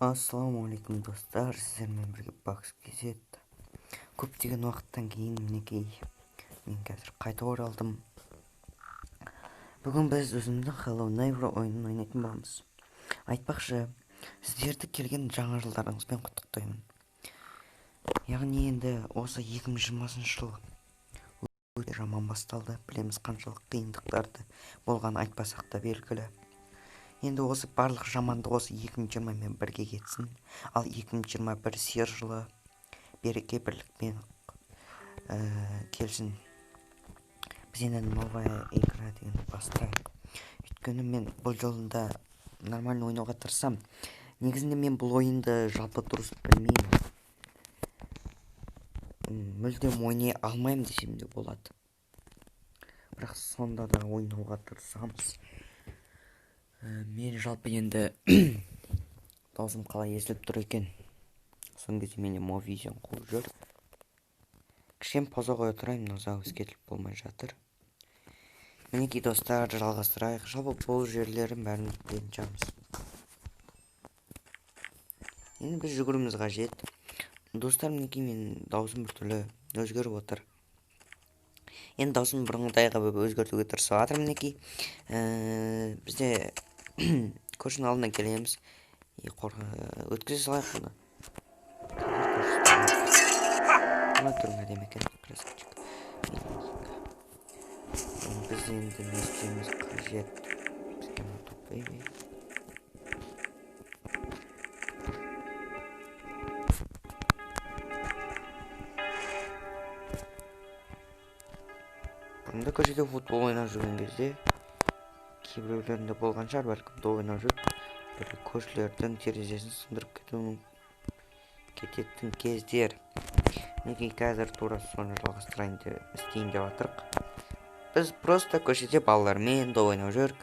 Ассалаумағалейкум достар, сіздермен бірге Бакс кезет. Көптеген уақыттан кейін мінекей мен қазір қайта оралдым. Бүгін біз өзіміздің Hello Neighbor ойынын ойнайтын боламыз. Айтпақшы, сіздерді келген жаңа жылдарыңызбен құттықтаймын. Яғни енді осы 2020 жыл өте жаман басталды. Білеміз қаншалық қиындықтарды болған айтпасақ та белгілі. Енді осы барлық жамандық осы 2020 мен бірге кетсін. Ал 2021 сер жылы береке бірлікпен келсін. Біз енді новая игра деген бастайық. Өйткені мен бұл жолында нормально ойнауға тырысам. Негізінде мен бұл ойынды жалпы дұрыс білмеймін. Мүлдем ойнай алмаймын десем де болады. Бірақ сонда да ойнауға тырысамыз. Мен жалпы енді даусым қалай естіліп тұр екен. Соңғы кезде менде Movision қуып жүр. Кішкене пауза қоя тұрайын, запись кетіліп болмай жатыр. Мінекей достар, жалғастырайық. Жалпы бұл жерлерін бәрін білетін шығармыз. Енді біз жүгіруіміз қажет. Достар, мінекей мен даусым біртүрлі өзгеріп отыр. Енді даусым бұрынғыдайға өзгертуге тырысып жатыр. Мінекей бізде көршінің алдына келеміз. Өткізе салайық бұны. Ана тұрың әдем екен, красавчик. Біз енді не істеуіміз қажет. Бізге ұмытып бейбей. Бұрында көшеде футбол ойнап жүрген кезде кейбіреулерінде болған шығар, бәлкім ойнап жүріп, бір көршілердің терезесін сындырып кететін кездер. Неге қазір тура соны жалғастырайын деп істейін деп жатырық. Біз просто көшеде балалармен ойнап жүрік.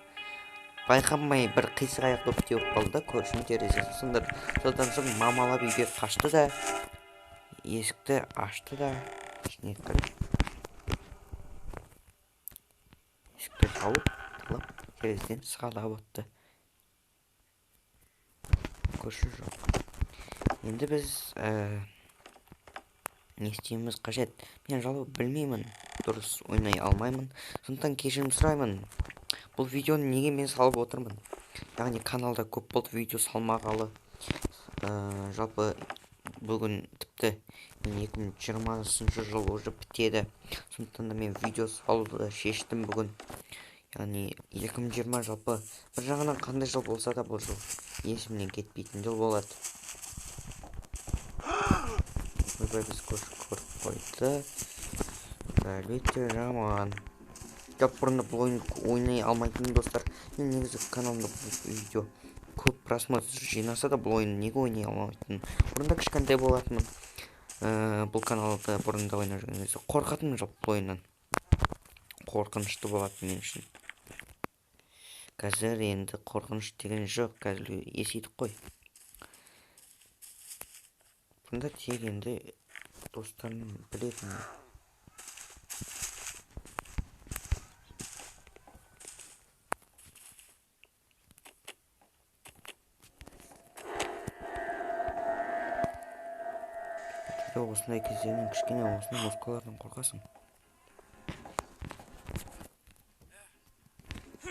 Байқамай бір қисық аяқ доп теуіп қалды, көршінің терезесін сындырды. Содан соң мамалап үйге қашты да, есікті ашты да, ішіне кіріп, есікті жауып, терезеден сығалап өтті. Көрші жоқ. Енді біз не істеуіміз қажет. Мен жалпы білмеймін, дұрыс ойнай алмаймын. Сондықтан кешірім сұраймын. Бұл видеоны неге мен салып отырмын? Яғни каналда көп болды видео салмағалы. Жалпы бүгін тіпті 2020 жыл уже бітеді. Сондықтан да мен видео салуды шештім бүгін. Яғни 2020 жалпы бір жағынан қандай жыл болса да бұл жыл есімнен кетпейтін жыл болады. Біз көріп қойды. Әлбетте жаман. Бұрында бұл ойнай алмайтын достар. Мен негізі каналымда бұл видео көп просмотр жинаса да бұл ойын неге ойнай алмайтын. Бұрында кішкентай болатынмын. Бұл каналда бұрында ойнап жүрген кезде қорқатынмын жалпы бұл ойыннан. Қорқынышты болатын мен үшін. Қазір енді қорқыныш деген жоқ. Қазір есейдік қой. Бұрында тек енді достарым білетін. Осындай кездерінен кішкене осындай музыкалардан қорқасың.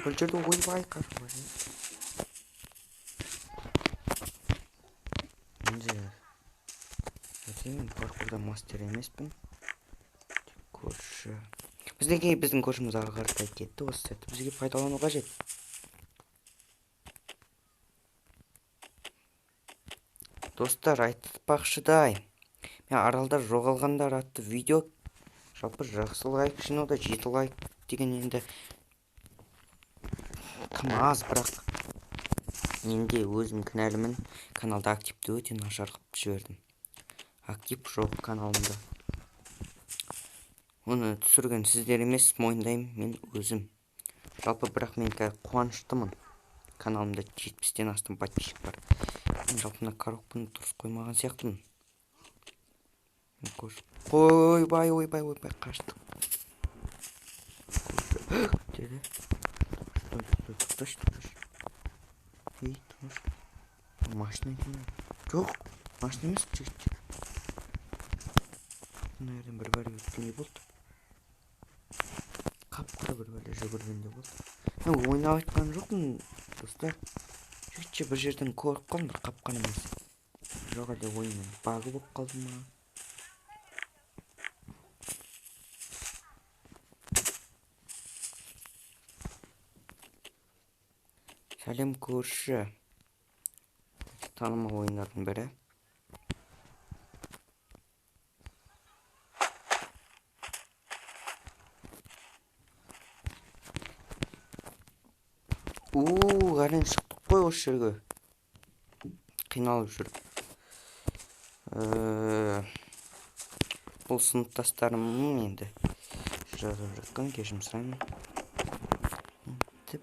Бұл жерде ойбай қашып. Мен паркурда мастер емеспін. Көрші. Біздің көршіміз ағартай кетті. Осы сәтті бізге пайдалану қажет. Достар, айтпақшыдай. Мен аралда жоғалғандар атты видео жалпы жақсы лайк жинауда 7 лайк деген енді кім аз, бірақ мен де өзім кінәлімін. Каналда активті өте нашар қылып жібердім. Актив жоқ каналымда. Оны түсірген сіздер емес, мойындаймын мен өзім. Жалпы бірақ мен қуаныштымын. Каналымда 70-тен астам подписчик бар. Мен жалпы мына коробканы дұрыс қоймаған сияқтымын. Ойбай, қаштық. машина екен. Жоқ, машина емес, жігіт. Мына жерден бір бәле өткендей болды. Қап-қара бір бәле жүгіргендей болды. Мен ойнап айтқан жоқпын, достар. Жігітше бір жерден көріп қалдым, бір қапқан емес. Жоқ, әлде ойынның багы болып қалды ма? Сәлем көрші. Танымал ойындардың бірі. Әлен шықтық қой осы жерге. Қиналып жүр. Бұл сыныптастарымның енді жазып жатқан, кешірім сұраймын. Бізге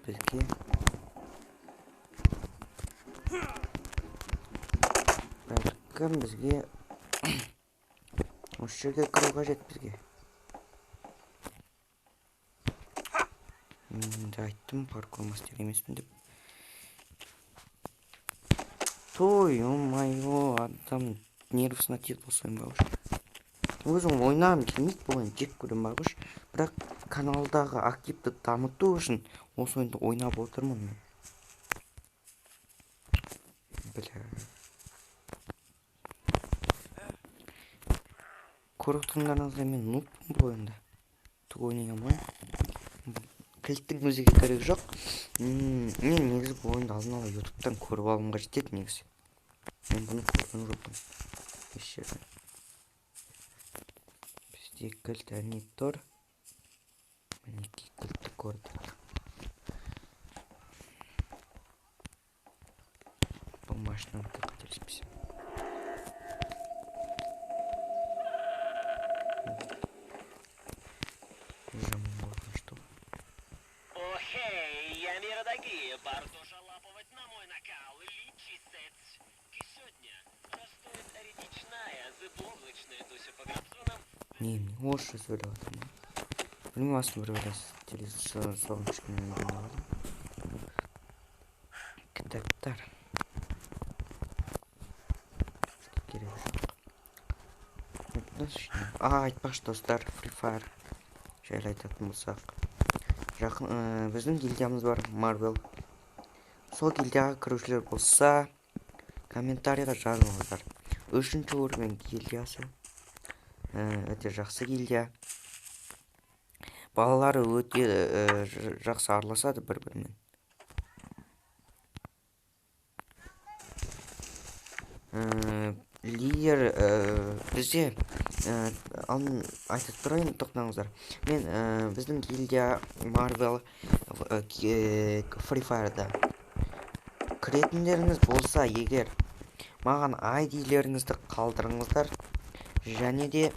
бәлкім бізге осы жерге кіру қажет бізге. Енді айттым, паркур мастер емеспін деп. Той, о-майо, адам нервісіне тиеді осы ойын бағыш. Өзім ойнағым келмейді, бұл ойын жек көрем бағыш. Бірақ каналдағы активті дамыту үшін осы ойынды ойнап отырмын мен. Көріп тұрғандарыңызда мен нубпын бұл ойында. Түк ойнай алмаймын. Кілттің өзіге керек жоқ. Мен негізі бұл ойынды алдын ала ютубтан көріп алғым қажет еді негізі. Мен бұны көрген жоқпын. Бізде кілт әне тұр. Мінеки кілтті көрдік. Бұл машинаны қателеспесем. Бардожа лаповать на мой накал, личисец. И сегодня простой речная, заблоглочная Дуся по грабзонам. Не, лучше söyle bakalım. Benim aslında biraz televizyon sormuştum. Kitaplar. Gerek yok. Nasıl şimdi? Айтпақшы достар, Free Fire жайлы айтатын болсақ. Жақын біздің гильдиямыз бар, Marvel. Сол гильдияға кірушілер болса, комментарийға жазыңыздар. 3-ші уровень гильдиясы. Өте жақсы гильдия. Балалары өте жақсы араласады бір-бірімен. Лидер бізде айтып тұрайын, тоқтаңыздар. Мен біздің гильдия Marvel Free Fire'да кіретіндеріңіз болса, егер маған ID-леріңізді қалдырыңыздар, және де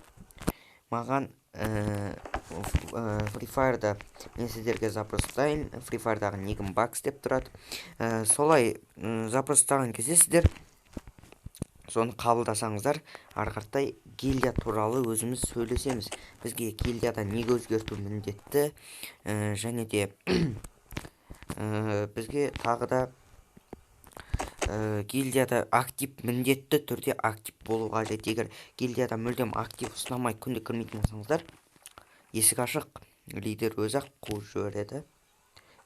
маған Free Fire'да мен сіздерге запростайын. Free Fire'дағы негім бакс деп тұрады. Солай запростаған кезде сіздер соны қабылдасаңыздар, арқартай гильдия туралы өзіміз сөйлесеміз. Бізге гильдияда неге өзгерту міндетті, және де бізге тағы да гильдияда актив міндетті түрде актив болу қажет. Егер гильдияда мүлдем актив ұстамай күнде кірмейтін болсаңыздар, есік ашық, лидер өзі-ақ қуып жібереді.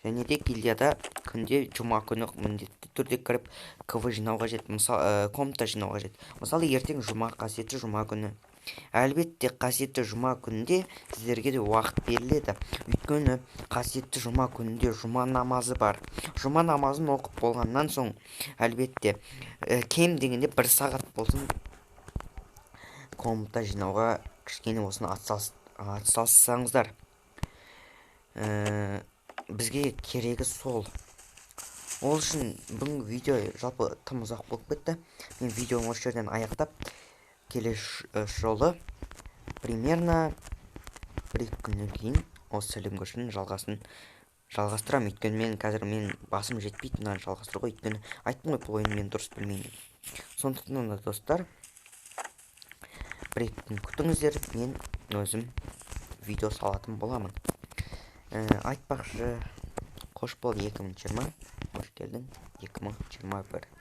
Және де гильдияда күнде жұма күні міндетті түрде кіріп КВ жинау қажет, комната жинау қажет. Мысалы, ертең жұма, қасиетті жұма күні. Әлбетте қасиетті жұма күнінде сіздерге де уақыт беріледі. Өйткені қасиетті жұма күнінде жұма намазы бар. Жұма намазын оқып болғаннан соң, әлбетте кем дегенде 1 сағат болсын комната жинауға кішкене осыны атсалыссаңыздар. Бізге керегі сол. Ол үшін бүгінгі видео жалпы тым ұзақ болып кетті. Мен видеоны осы жерден аяқтап, келесі жолы примерно 1-2 күннен кейін осы сәлем көшінің жалғастырам. Өйткені мен қазір басым жетпейді мынаны жалғастыруға. Өйткені айттым ғой, бұл ойын мен дұрыс білмеймін. Сондықтан да достар, 1-2 күн күтіңіздер, мен өзім видео салатын боламын. Айтпақшы, қош бол 2020, қош келдің 2021.